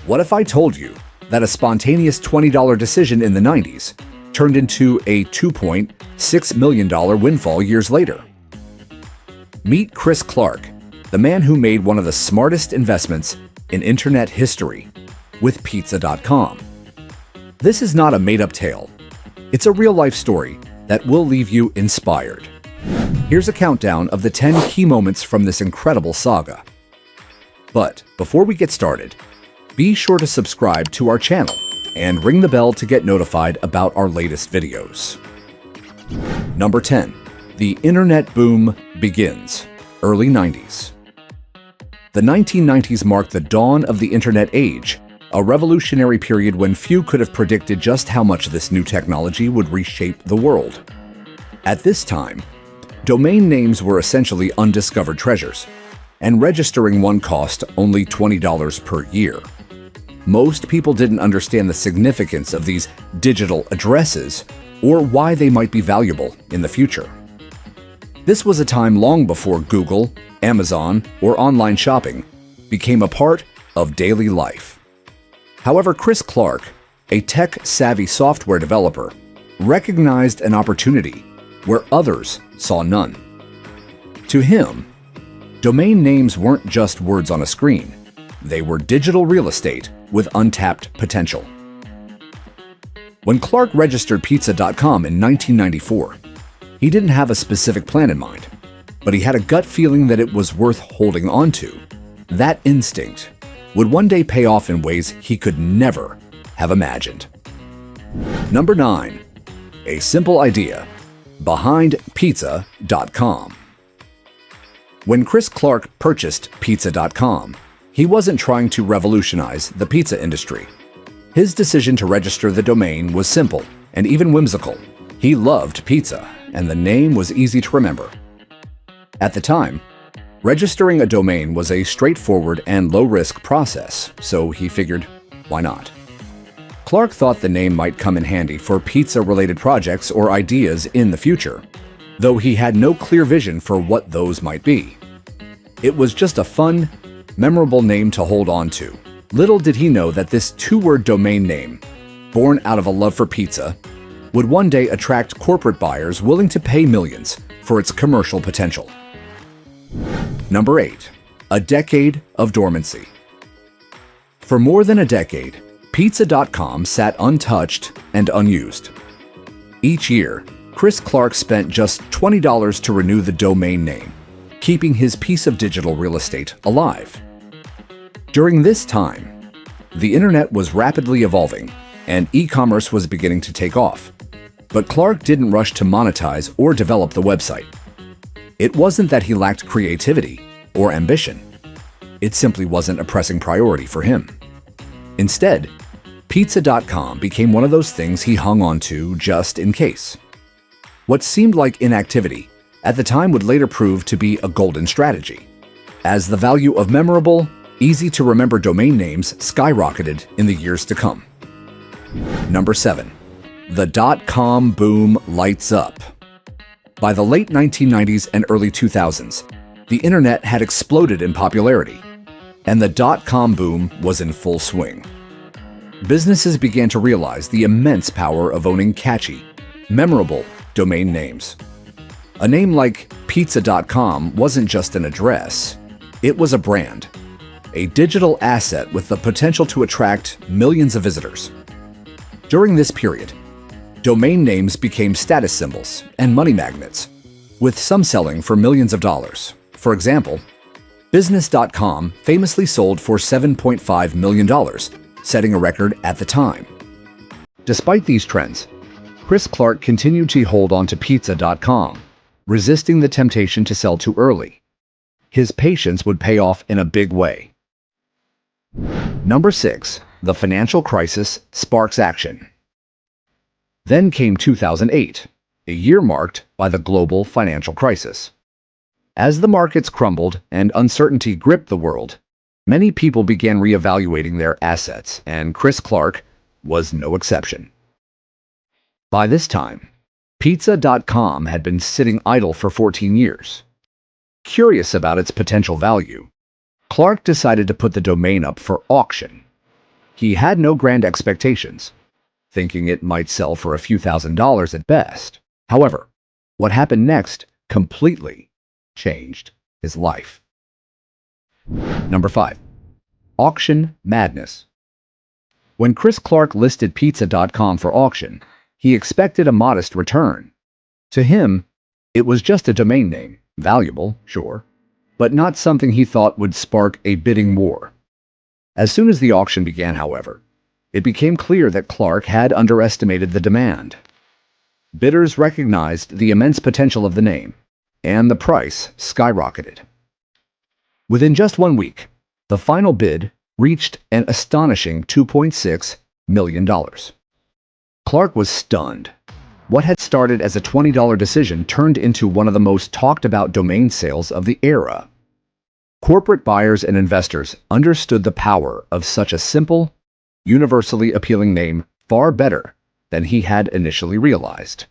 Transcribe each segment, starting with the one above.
What if I told you that a spontaneous $20 decision in the 90s turned into a $2.6 million windfall years later? Meet Chris Clark, the man who made one of the smartest investments in internet history with pizza.com. This is not a made-up tale. It's a real-life story that will leave you inspired. Here's a countdown of the 10 key moments from this incredible saga. But before we get started, be sure to subscribe to our channel and ring the bell to get notified about our latest videos. Number 10. The internet boom begins. Early 90s. The 1990s marked the dawn of the internet age, a revolutionary period when few could have predicted just how much this new technology would reshape the world. At this time, domain names were essentially undiscovered treasures, and registering one cost only $20 per year. Most people didn't understand the significance of these digital addresses or why they might be valuable in the future. This was a time long before Google, Amazon, or online shopping became a part of daily life. However, Chris Clark, a tech-savvy software developer, recognized an opportunity where others saw none. To him, domain names weren't just words on a screen. They were digital real estate with untapped potential. When Clark registered pizza.com in 1994, he didn't have a specific plan in mind, but he had a gut feeling that it was worth holding on to. That instinct would one day pay off in ways he could never have imagined. Number 9. A simple idea behind pizza.com. When Chris Clark purchased pizza.com, he wasn't trying to revolutionize the pizza industry. His decision to register the domain was simple and even whimsical. He loved pizza, and the name was easy to remember. At the time, registering a domain was a straightforward and low-risk process, so he figured, why not? Clark thought the name might come in handy for pizza-related projects or ideas in the future, though he had no clear vision for what those might be. It was just a fun, memorable name to hold on to. Little did he know that this two-word domain name, born out of a love for pizza, would one day attract corporate buyers willing to pay millions for its commercial potential. Number 8. A decade of dormancy. For more than a decade, pizza.com sat untouched and unused. Each year, Chris Clark spent just $20 to renew the domain name, keeping his piece of digital real estate alive. During this time, the internet was rapidly evolving and e-commerce was beginning to take off. But Clark didn't rush to monetize or develop the website. It wasn't that he lacked creativity or ambition. It simply wasn't a pressing priority for him. Instead, pizza.com became one of those things he hung on to just in case. What seemed like inactivity at the time would later prove to be a golden strategy, as the value of memorable, easy-to-remember domain names skyrocketed in the years to come. Number 7. The dot-com boom lights up. By the late 1990s and early 2000s, the internet had exploded in popularity, and the dot-com boom was in full swing. Businesses began to realize the immense power of owning catchy, memorable domain names. A name like pizza.com wasn't just an address, it was a brand, a digital asset with the potential to attract millions of visitors. During this period, domain names became status symbols and money magnets, with some selling for millions of dollars. For example, business.com famously sold for $7.5 million, setting a record at the time. Despite these trends, Chris Clark continued to hold on to pizza.com, resisting the temptation to sell too early. His patience would pay off in a big way. Number 6. The financial crisis sparks action. Then came 2008, a year marked by the global financial crisis. As the markets crumbled and uncertainty gripped the world, many people began reevaluating their assets, and Chris Clark was no exception. By this time, pizza.com had been sitting idle for 14 years. Curious about its potential value, Clark decided to put the domain up for auction. He had no grand expectations, thinking it might sell for a few $1,000s at best. However, what happened next completely changed his life. Number 5. Auction madness. When Chris Clark listed pizza.com for auction, he expected a modest return. To him, it was just a domain name, valuable, sure, but not something he thought would spark a bidding war. As soon as the auction began, however, it became clear that Clark had underestimated the demand. Bidders recognized the immense potential of the name, and the price skyrocketed. Within just 1 week, the final bid reached an astonishing $2.6 million. Clark was stunned. What had started as a $20 decision turned into one of the most talked about domain sales of the era. Corporate buyers and investors understood the power of such a simple, universally appealing name far better than he had initially realized.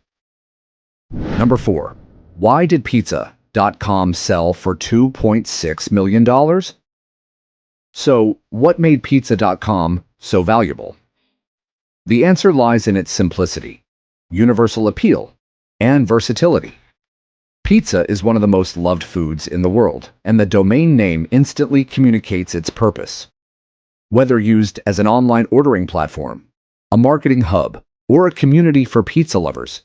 Number 4. Why did pizza.com sell for $2.6 million? So, what made pizza.com so valuable? The answer lies in its simplicity, universal appeal, and versatility. Pizza is one of the most loved foods in the world, and the domain name instantly communicates its purpose. Whether used as an online ordering platform, a marketing hub, or a community for pizza lovers,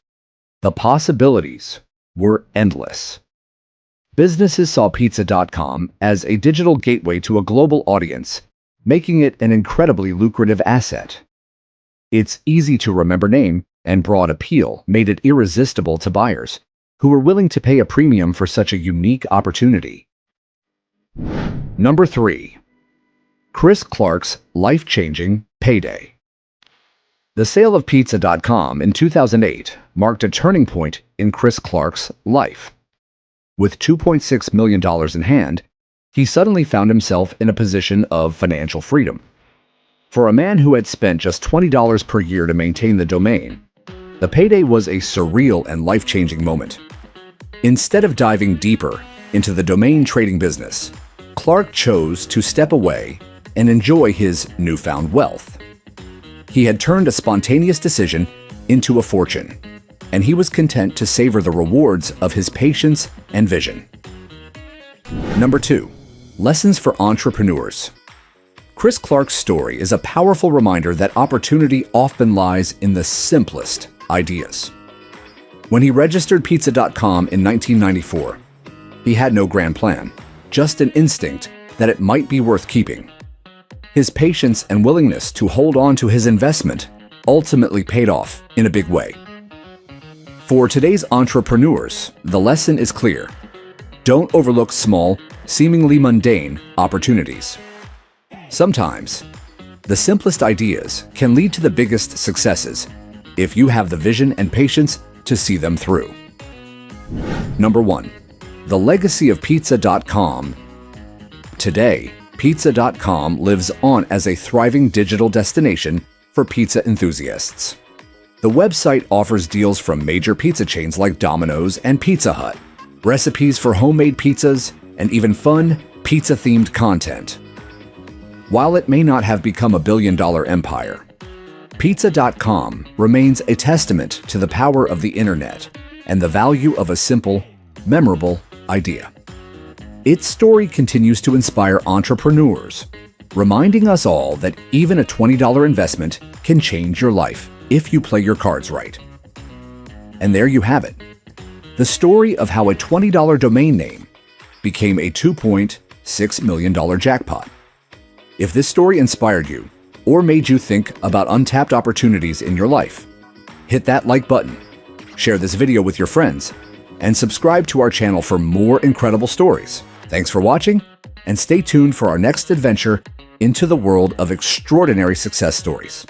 the possibilities were endless. Businesses saw pizza.com as a digital gateway to a global audience, making it an incredibly lucrative asset. Its easy-to-remember name and broad appeal made it irresistible to buyers, who were willing to pay a premium for such a unique opportunity. Number 3. Chris Clark's life-changing payday. The sale of pizza.com in 2008 marked a turning point in Chris Clark's life. With $2.6 million in hand, he suddenly found himself in a position of financial freedom. For a man who had spent just $20 per year to maintain the domain, the payday was a surreal and life-changing moment. Instead of diving deeper into the domain trading business, Clark chose to step away and enjoy his newfound wealth. He had turned a spontaneous decision into a fortune, and he was content to savor the rewards of his patience and vision. Number 2. Lessons for entrepreneurs. Chris Clark's story is a powerful reminder that opportunity often lies in the simplest ideas. When he registered pizza.com in 1994, he had no grand plan, just an instinct that it might be worth keeping. His patience and willingness to hold on to his investment ultimately paid off in a big way. For today's entrepreneurs, the lesson is clear. Don't overlook small, seemingly mundane opportunities. Sometimes, the simplest ideas can lead to the biggest successes if you have the vision and patience to see them through. Number 1. The legacy of pizza.com. Today, pizza.com lives on as a thriving digital destination for pizza enthusiasts. The website offers deals from major pizza chains like Domino's and Pizza Hut, recipes for homemade pizzas, and even fun, pizza-themed content. While it may not have become a billion-dollar empire, pizza.com remains a testament to the power of the internet and the value of a simple, memorable idea. Its story continues to inspire entrepreneurs, reminding us all that even a $20 investment can change your life if you play your cards right. And there you have it, the story of how a $20 domain name became a $2.6 million jackpot. If this story inspired you or made you think about untapped opportunities in your life, hit that like button, share this video with your friends, and subscribe to our channel for more incredible stories. Thanks for watching, and stay tuned for our next adventure into the world of extraordinary success stories.